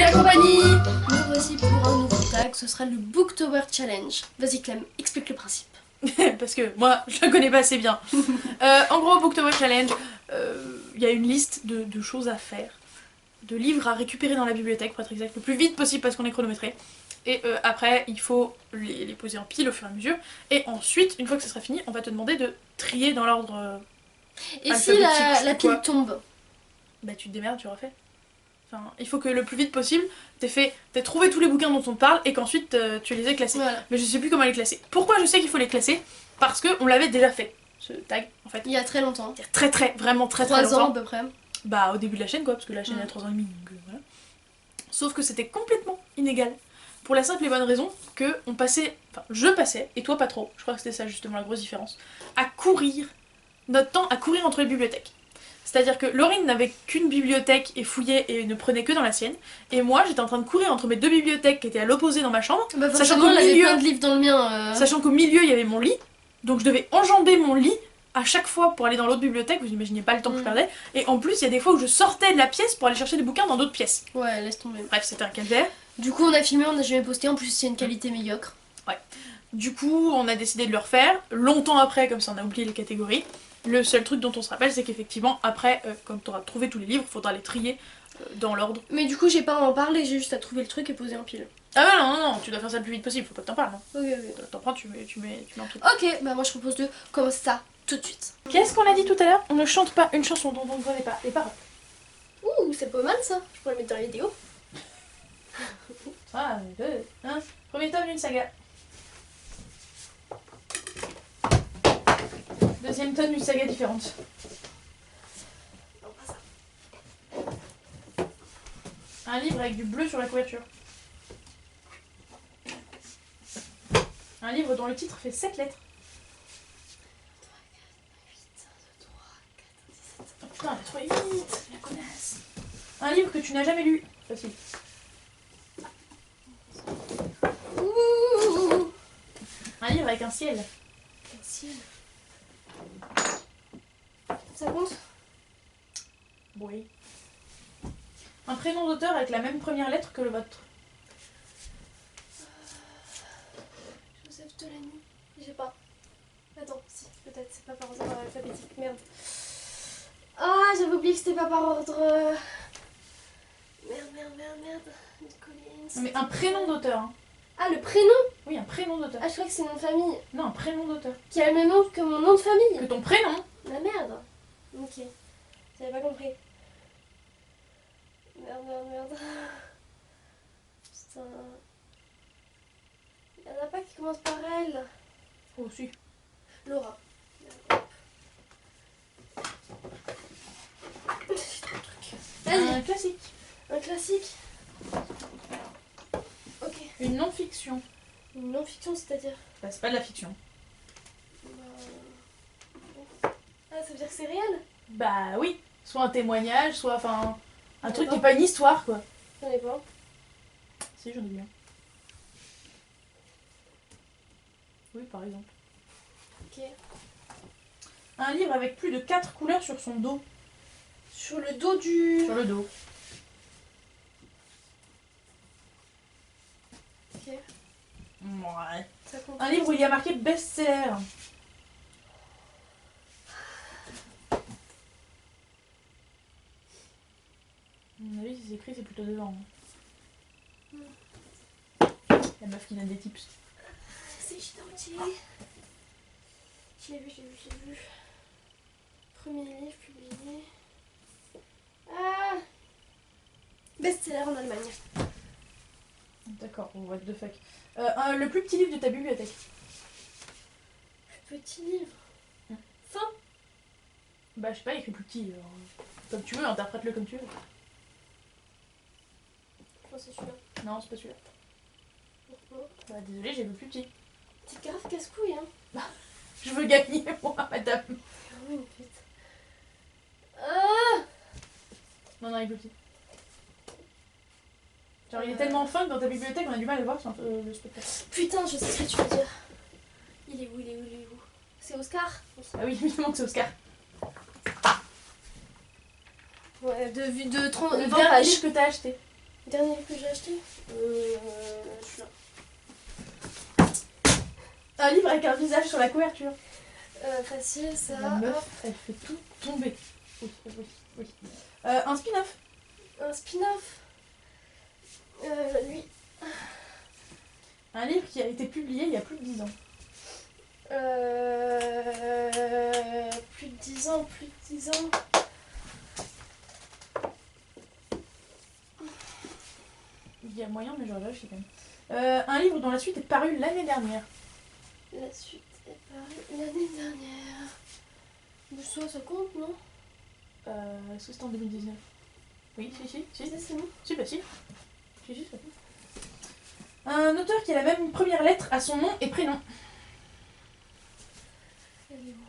la compagnie. Nous voici pour un nouveau tag, ce sera le Booktober Challenge. Vas-y Clem, explique le principe. Parce que moi, je la connais pas assez bien. En gros, Booktober Challenge, il y a une liste de choses à faire, de livres à récupérer dans la bibliothèque, pour être exact, le plus vite possible parce qu'on est chronométré. Et après, il faut les poser en pile au fur et à mesure. Et ensuite, une fois que ça sera fini, on va te demander de trier dans l'ordre Et si la pile tombe? Bah tu te démerdes, tu refais. Enfin, il faut que le plus vite possible, t'aies trouvé tous les bouquins dont on te parle et qu'ensuite tu les aies classés. Voilà. Mais je sais plus comment les classer. Pourquoi je sais qu'il faut les classer? Parce qu'on l'avait déjà fait, ce tag, en fait. Il y a très longtemps. Il y a vraiment très 3 longtemps. ans à peu près. Bah au début de la chaîne quoi, parce que la chaîne a 3 ans et demi, donc voilà. Sauf que c'était complètement inégal. Pour la simple et bonne raison que je passais, et toi pas trop, je crois que c'était ça justement la grosse différence, à courir, notre temps à courir entre les bibliothèques. C'est-à-dire que Laurine n'avait qu'une bibliothèque et fouillait et ne prenait que dans la sienne, et moi j'étais en train de courir entre mes deux bibliothèques qui étaient à l'opposé dans ma chambre, bah sachant qu'au milieu, plein de livres dans le mien. Sachant qu'au milieu il y avait mon lit, donc je devais enjamber mon lit à chaque fois pour aller dans l'autre bibliothèque, vous imaginez pas le temps que je perdais, et en plus il y a des fois où je sortais de la pièce pour aller chercher des bouquins dans d'autres pièces. Ouais, laisse tomber. Bref, c'était un calvaire. Du coup on a filmé, on n'a jamais posté, en plus c'est une qualité médiocre. Ouais. Du coup on a décidé de le refaire, longtemps après, comme ça on a oublié les catégories. Le seul truc dont on se rappelle c'est qu'effectivement après, quand tu auras trouvé tous les livres, il faudra les trier dans l'ordre. Mais du coup j'ai pas à en parler, j'ai juste à trouver le truc et poser en pile. Ah bah non, tu dois faire ça le plus vite possible, faut pas que t'en parles. Ok, ok. T'en prends, tu mets en truc. Ok, bah moi je propose de commencer ça tout de suite. Qu'est-ce qu'on a dit tout à l'heure? On ne chante pas une chanson dont on ne connaît pas les paroles. Ouh, c'est pas mal ça, je pourrais le mettre dans la vidéo. 3, 2, 1, premier tome d'une saga. Deuxième tome d'une saga différente. Non, pas ça. Un livre avec du bleu sur la couverture. Un livre dont le titre fait 7 lettres. 3, 4, 8, 2, 3, 4, 17. Oh putain, elle a trouvé vite, la connasse. Un livre que tu n'as jamais lu. Facile. Ouh. Un livre avec un ciel. Un ciel. Ça compte? Oui. Un prénom d'auteur avec la même première lettre que le vôtre. Joseph Delany. Je sais pas. Attends, si, peut-être, c'est pas par ordre alphabétique. Merde. Ah, j'avais oublié que c'était pas par ordre. Merde. Collins. Non mais un prénom d'auteur. Hein. Ah, le prénom? Oui, un prénom d'auteur. Ah, je crois que c'est mon nom de famille. Non, un prénom d'auteur. Qui a le même nom que mon nom de famille. Que ton prénom. La merde. Ok. J'avais pas compris. Merde. Putain. Y'en a pas qui commence par elle. Oh si. Laura. Un classique. Un classique. Ok. Une non-fiction. Une non-fiction, c'est-à-dire Bah, c'est pas de la fiction. Ah, ça veut dire que c'est réel? Bah oui. Soit un témoignage, soit enfin un truc D'accord. qui est pas une histoire quoi. J'en ai pas. Si, j'en ai bien. Oui, par exemple. Ok. Un livre avec plus de 4 couleurs sur son dos. Sur le dos du... Sur le dos. Ok. Ouais. Ça compte. Un livre où il y a marqué best-seller. À mon avis, si c'est écrit, c'est plutôt devant. La meuf qui donne des tips. C'est gentil. Je l'ai vu. Premier livre publié. Ah, best-seller en Allemagne. D'accord, what the fuck. Le plus petit livre de ta bibliothèque. Plus petit livre. Fin. Bah, je sais pas, il écrit plus petit. Alors, comme tu veux, interprète-le comme tu veux. Je pense que c'est celui-là. Non, c'est pas celui-là. Pourquoi? Bah, désolé, j'ai le plus petit. Petite grave casse-couille, hein. Je veux gagner, moi, madame. Oh, putain. Ah, Non, il est plus petit. Genre, il est tellement fin que dans ta bibliothèque, on a du mal à le voir sur le spectacle. putain, je sais ce que tu veux dire. Il est où? C'est Oscar? Ah oui, évidemment que c'est Oscar. Ouais, de 30 Le 20 dernier pages. livre que t'as acheté. Dernier que j'ai acheté celui-là. Un livre avec un visage sur la couverture. Facile, ça. La meuf, Hop. elle fait tout tomber. Oui, oui, oui. Un spin-off. Un spin-off. Lui. Un livre qui a été publié il y a plus de 10 ans. Plus de 10 ans, plus de 10 ans. Il y a moyen, mais j'aurais vérifié quand même. Un livre dont la suite est parue l'année dernière. La suite est parue l'année dernière. Mais ça compte, non? Est-ce que c'était en 2019? Oui, si. C'est bon. Si, bah si. Si, ça compte. Un auteur qui a la même première lettre à son nom et prénom. Elle est où?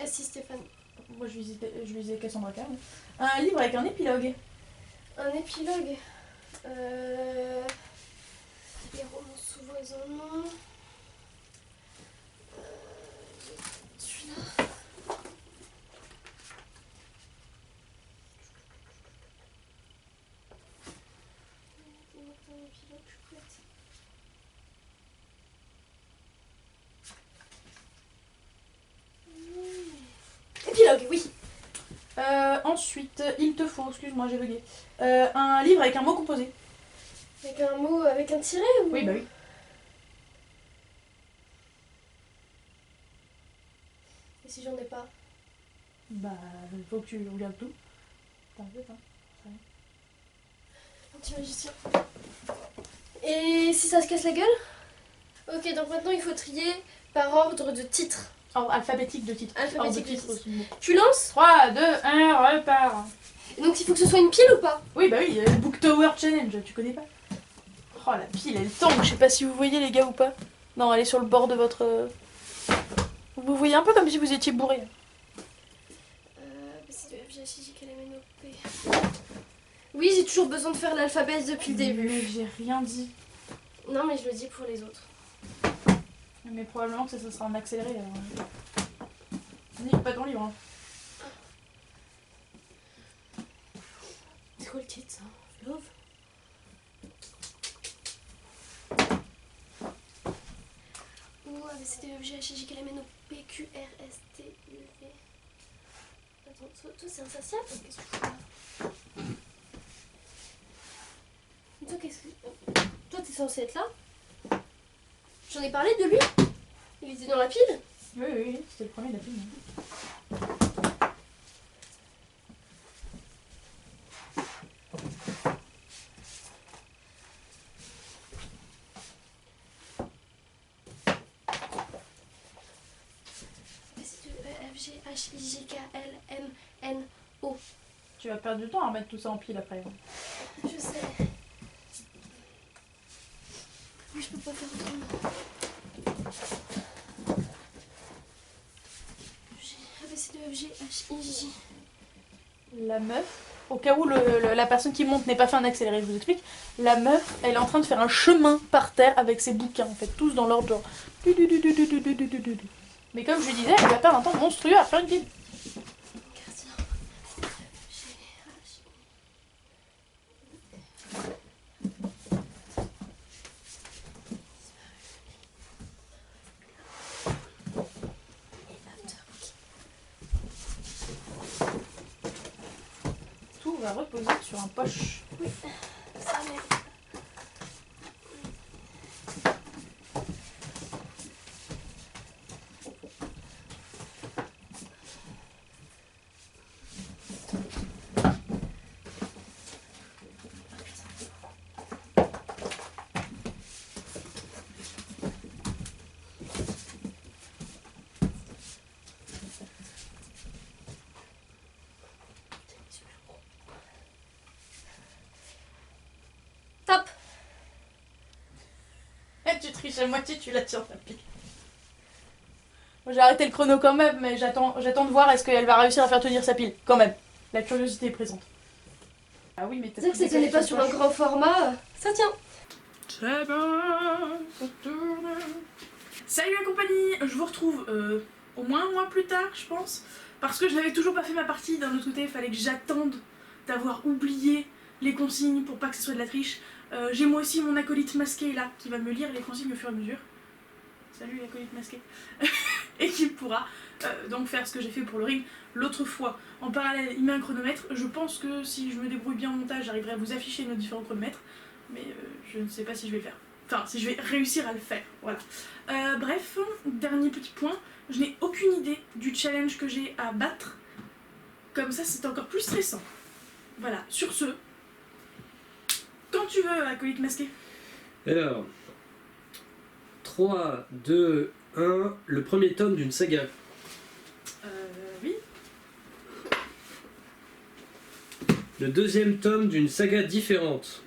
Ah si, Stéphane. Moi, je lisais Cassandra Cain. Un livre avec un épilogue. Un épilogue. Les romans, souvent, ils en ont. Celui-là. Un épilogue, je suis prête. Épilogue, oui. Ensuite, il te faut, excuse-moi, j'ai bugué. Un livre avec un mot composé. Avec un mot, avec un tiret ou... Oui, bah oui. Et si j'en ai pas? Bah, il faut que tu regardes tout. T'inquiète, hein. Un petit magicien. Et si ça se casse la gueule? Ok, donc maintenant il faut trier par ordre de titre. Ordre alphabétique de titre. Alphabétique Ordre de titre titre. aussi. Tu lances? 3, 2, 1, repart. Et donc il faut que ce soit une pile ou pas? Oui, bah oui, le Book Tower Challenge, tu connais pas? Oh, la pile, elle tombe. Je sais pas si vous voyez, les gars, ou pas. Non, elle est sur le bord de votre... Vous voyez un peu comme si vous étiez bourré. C'est de F, G, H, I, J, K, L, M, N, O, P. Oui, j'ai toujours besoin de faire l'alphabet depuis le début. Mais j'ai rien dit. Non, mais je le dis pour les autres. Mais probablement que ça sera en accéléré. Alors... Nique pas ton livre. Hein. C'est quoi le titre, ça? Love? Ou A, B, C, D, E, F, G, H, I, J, K, L, M, N, O, P, Q, R, S, T, U, V. Attends, toi c'est insatiable? Qu'est-ce que tu fais là? Toi, qu'est-ce que... Toi, t'es censé être là? J'en ai parlé de lui? Il était dans la pile? Oui, c'était le premier de la pile. C, D, E, F, G, H, I, J, K, L, M, N, O. Tu vas perdre du temps à remettre tout ça en pile après. Je sais. Oui, je peux pas faire autrement. A, B, C, D, E, F, G, H, I, J. La meuf, au cas où la personne qui monte n'ait pas fait un accéléré, je vous explique. La meuf, elle est en train de faire un chemin par terre avec ses bouquins, en fait, tous dans l'ordre genre. Mais comme je lui disais, elle va perdre un temps monstrueux à faire une pile. Tout va reposer sur un poche. Oui, ça merde. Top. Tu triches à moitié, tu la tiens ta pile. Moi j'ai arrêté le chrono quand même, mais j'attends de voir est-ce qu'elle va réussir à faire tenir sa pile. Quand même. La curiosité est présente. Ah oui, mais t'as... C'est-à-dire que si elle n'est pas sur un grand format, ça tient. C'est bon, ça tourne. Salut la compagnie, je vous retrouve au moins un mois plus tard, je pense. Parce que je n'avais toujours pas fait ma partie, d'un autre côté, il fallait que j'attende d'avoir oublié les consignes pour pas que ce soit de la triche. J'ai moi aussi mon acolyte masqué là qui va me lire les consignes au fur et à mesure. Salut l'acolyte masqué. Et qui pourra donc faire ce que j'ai fait pour le ring l'autre fois. En parallèle, il met un chronomètre. Je pense que si je me débrouille bien en montage, j'arriverai à vous afficher nos différents chronomètres. Mais je ne sais pas si je vais le faire. Enfin, si je vais réussir à le faire. Voilà. Bref, dernier petit point. Je n'ai aucune idée du challenge que j'ai à battre. Comme ça, c'est encore plus stressant. Voilà. Sur ce, quand tu veux, acolyte masqué. Alors, 3, 2, 1, le premier tome d'une saga. Oui. Le deuxième tome d'une saga différente.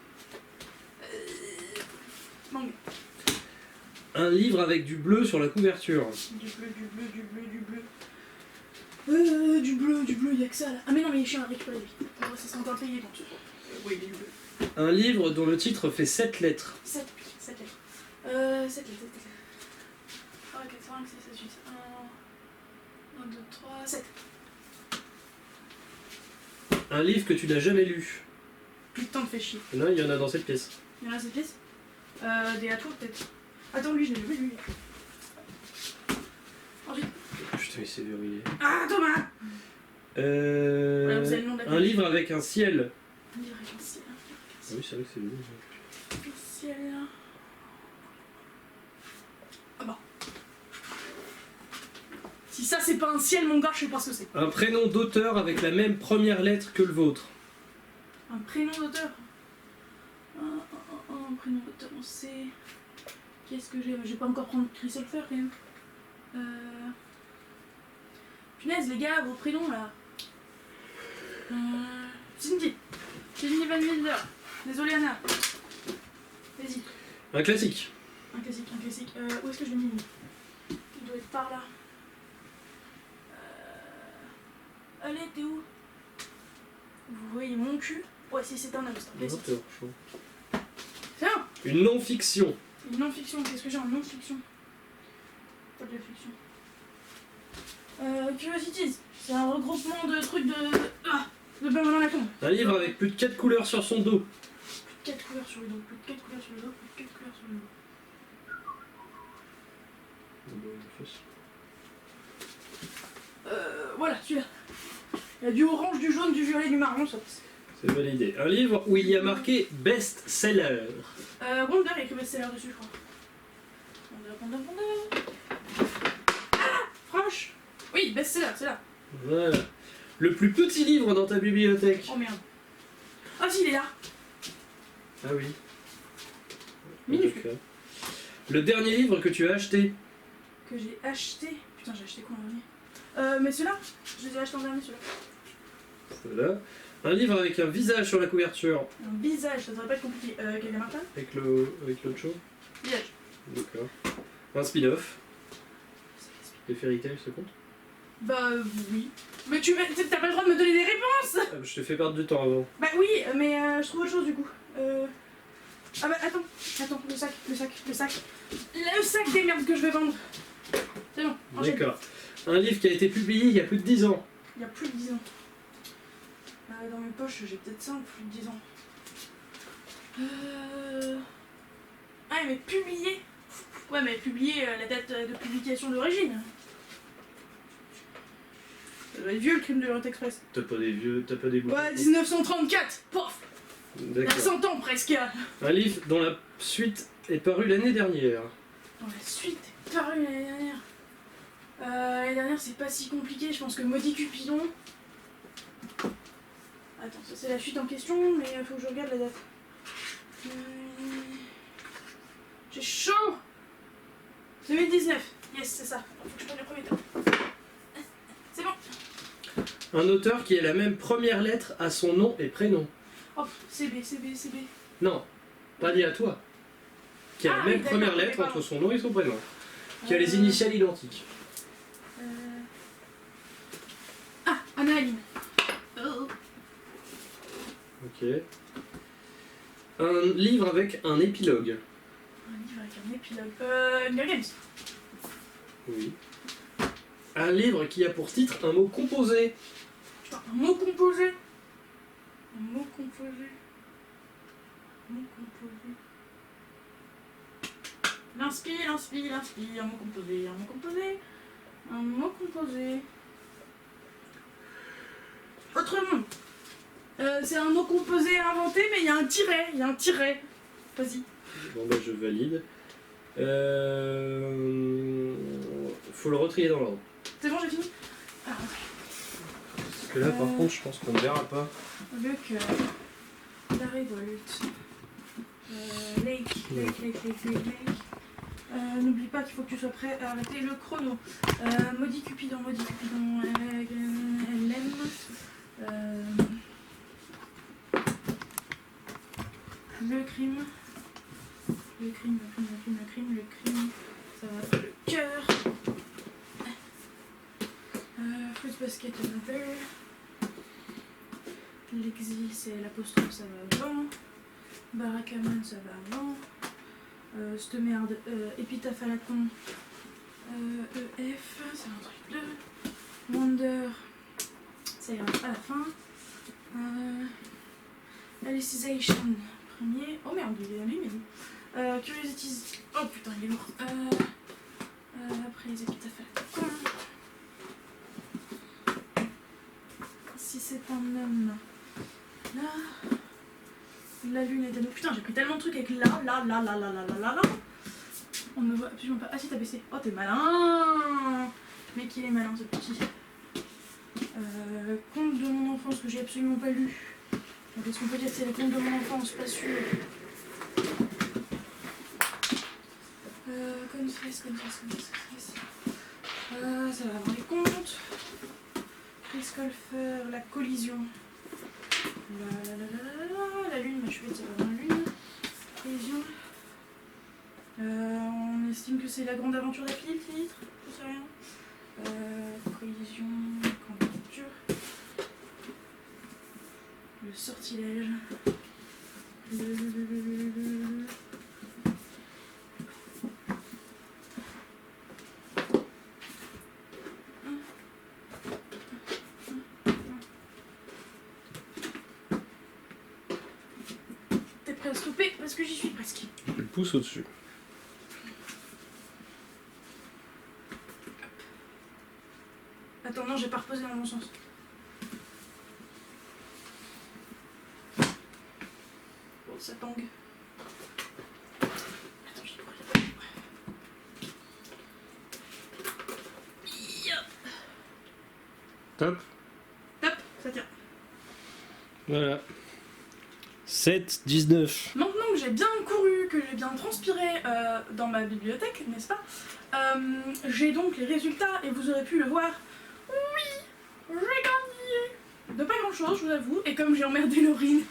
Manga. Un livre avec du bleu sur la couverture. Du bleu, du bleu, du bleu, du bleu. Du bleu, y'a que ça là. Ah mais non, mais je suis un récupéré lui. Ça sera encore payé donc. Oui, il est du bleu. Un livre dont le titre fait 7 lettres. 7 lettres. 7 lettres. 3, 4, 5, 6, 7, 8. 1, 2, 3, 7. Un livre que tu n'as jamais lu. Putain, de fait chier. Non, il y en a dans cette pièce. Il y en a cette pièce. Des à toi peut-être. Attends, lui, je l'ai vu, lui. Ensuite. Putain, il s'est verrouillé. Ah, Thomas. Vous avez le nom de la Un livre avec un ciel. Un livre avec un ciel. Ah oui, c'est vrai que c'est lui. Un ciel. Ah bah. Si ça c'est pas un ciel, mon gars, je sais pas ce que c'est. Un prénom d'auteur avec la même première lettre que le vôtre. Un prénom d'auteur. Un prénom d'auteur, on sait. Qu'est-ce que j'ai? Je vais pas encore prendre Chris Olfer quand même. Punaise, les gars, vos prénoms là. Cindy. Cindy Van Wilder. Désolé Anna. Vas-y. Un classique. Un classique, un classique. Où est-ce que je l'ai mis? Il doit être par là. Allez, t'es où? Vous voyez mon cul? Ouais, si c'est un homme, c'est un classique. Auteur, chaud. Tiens! Une non-fiction. Une non-fiction, qu'est-ce que j'ai en non-fiction? Pas de la fiction. Curiosities, c'est un regroupement de trucs de Benjamin Lacombe. Un livre avec plus de 4 couleurs sur son dos. Plus de 4 couleurs sur le dos, plus de 4 couleurs sur le dos, plus de 4 couleurs sur le dos. Voilà, celui-là. Il y a du orange, du jaune, du violet, du marron, ça passe. C'est validé. Un livre où il y a marqué best-seller. Wonder, il y a que best-seller dessus, je crois. Wonder. Ah! Franche! Oui, best-seller, c'est là. Voilà. Le plus petit livre dans ta bibliothèque. Oh merde. Ah si, il est là. Ah oui. Minuscule. Le dernier livre que tu as acheté. Que j'ai acheté. Putain, j'ai acheté quoi en dernier? Mais ceux-là, je les ai achetés en dernier, ceux-là. Voilà. Un livre avec un visage sur la couverture. Un visage, ça devrait pas être compliqué. Quelqu'un Martin? Avec l'autre chose. Visage. D'accord. Un spin-off. Les Fairy Tail, ça compte? Bah oui. Mais t'as pas le droit de me donner des réponses! Ah, je te fais perdre du temps avant. Bah oui, mais je trouve autre chose du coup. Ah bah attends, le sac. Le sac des merdes que je vais vendre. C'est bon, enchaîne. D'accord. Un livre qui a été publié il y a plus de 10 ans. Il y a plus de 10 ans. Dans mes poches, j'ai peut-être ça en plus de 10 ans. Ah mais publié. Ouais mais publié la date de publication d'origine. Ça doit être vieux le crime de l'Orient Express. T'as pas des vieux, t'as pas des bouts. Ouais, 1934. Pof. Il y a D'accord. 100 ans presque. Un livre dont la suite est parue l'année dernière. Dans la suite est parue l'année dernière. L'année dernière c'est pas si compliqué, je pense que Maudit Cupidon. Attends, ça c'est la suite en question, mais faut que je regarde la date. J'ai chaud. 2019. Yes, c'est ça. Faut que je prenne le premier temps. C'est bon. Un auteur qui a la même première lettre à son nom et prénom. Hop, CB. Non, pas lié à toi. Qui a Ah la oui, même d'accord, première ok, lettre pardon. entre son nom et son prénom. Qui a les initiales identiques. Ah, Anna Aline. Oh. Ok. Un livre avec un épilogue. Un livre avec un épilogue. Hunger Games. Oui. Un livre qui a pour titre un mot composé. Putain, un mot composé. Un mot composé. Mot composé. L'inspire, inspire, inspire. Un mot composé, un mot composé. Un mot composé. Autrement. C'est un mot composé à inventer, mais il y a un tiret. Il y a un tiret. Vas-y. Bon bah je valide. Faut le retrier dans l'ordre. C'est bon, j'ai fini. Ah, Parce que là par contre je pense qu'on ne verra pas. le cœur. La révolte. Lake. N'oublie pas qu'il faut que tu sois prêt à arrêter le chrono. Maudit Cupidon, elle l'aime. Le crime, ça va être le cœur. Fruit basket lover. L'exil, c'est l'apostrophe, ça va avant. Barakaman, ça va avant. Cette merde, épitaphe à la con. EF, c'est un truc 2. Wonder, ça ira à la fin. Alicization, premier. Oh merde, il est allumé. Curiosities. Oh putain, il est lourd. Après les épitaphes à la con. Si c'est un homme. Là. La lune est à nous. Putain, j'ai pris tellement de trucs avec là. On ne me voit absolument pas. Ah si, t'as baissé. Oh, t'es malin. Mais qu'il est malin, ce petit. Conte de mon enfance que j'ai absolument pas lu. Donc, est-ce qu'on peut dire que c'est le conte de mon enfance? Pas sûr. Confesse. Ça va avoir les comptes. Chris Colfer, la collision. La lune, ma chouette, ça va avoir la lune. Collision. On estime que c'est la grande aventure de Philippe, titre. Je sais rien. Collision, candidature. Le sortilège. T'es prêt à stopper parce que j'y suis presque. Le pouce au-dessus. Attends, non, j'ai pas reposé dans le bon sens. Bon, ça tangue. Attends, j'y crois. Top. Top, ça tient. Voilà. 7, 19. Maintenant que j'ai bien couru, que j'ai bien transpiré dans ma bibliothèque, n'est-ce pas, j'ai donc les résultats et vous aurez pu le voir. Oui, j'ai gagné de pas grand-chose, je vous avoue. Et comme j'ai emmerdé Laurine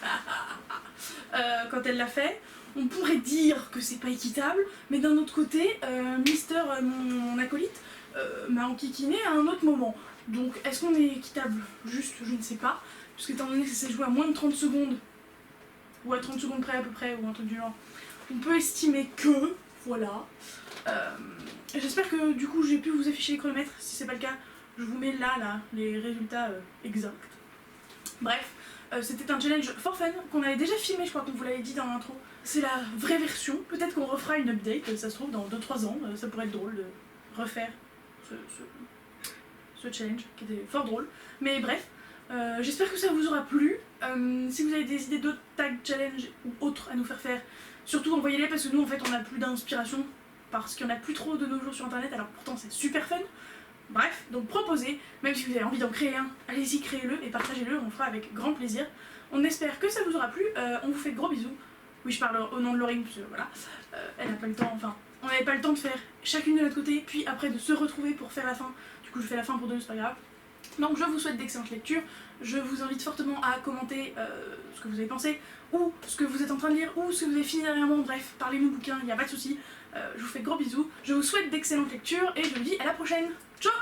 quand elle l'a fait, on pourrait dire que c'est pas équitable, mais d'un autre côté, Mister, mon acolyte, m'a enquiquiné à un autre moment. Donc est-ce qu'on est équitable? Juste, je ne sais pas, puisque étant donné que ça s'est joué à moins de 30 secondes, ou à 30 secondes près à peu près, ou un truc du genre, on peut estimer que, voilà. J'espère que du coup j'ai pu vous afficher les chronomètres. Si c'est pas le cas, je vous mets là les résultats exacts. Bref, c'était un challenge for fun qu'on avait déjà filmé, je crois qu'on vous l'avait dit dans l'intro. C'est la vraie version, peut-être qu'on refera une update, ça se trouve dans 2-3 ans, ça pourrait être drôle de refaire ce challenge qui était fort drôle. Mais bref, j'espère que ça vous aura plu. Si vous avez des idées d'autres tag challenge ou autres à nous faire, surtout envoyez-les parce que nous en fait on a plus d'inspiration parce qu'il n'y en a plus trop de nos jours sur internet, alors pourtant c'est super fun. Bref, donc proposez, même si vous avez envie d'en créer un, allez-y, créez-le et partagez-le, on fera avec grand plaisir. On espère que ça vous aura plu, on vous fait de gros bisous. Oui, je parle au nom de Laurine, parce que voilà, elle n'a pas le temps, enfin, on n'avait pas le temps de faire chacune de notre côté, puis après de se retrouver pour faire la fin. Du coup je fais la fin pour deux, c'est pas grave. Donc je vous souhaite d'excellentes lectures, je vous invite fortement à commenter ce que vous avez pensé, ou ce que vous êtes en train de lire, ou ce que vous avez fini dernièrement, bref, parlez-nous bouquin, il n'y a pas de souci. Je vous fais de gros bisous, je vous souhaite d'excellentes lectures, et je vous dis à la prochaine. Ciao!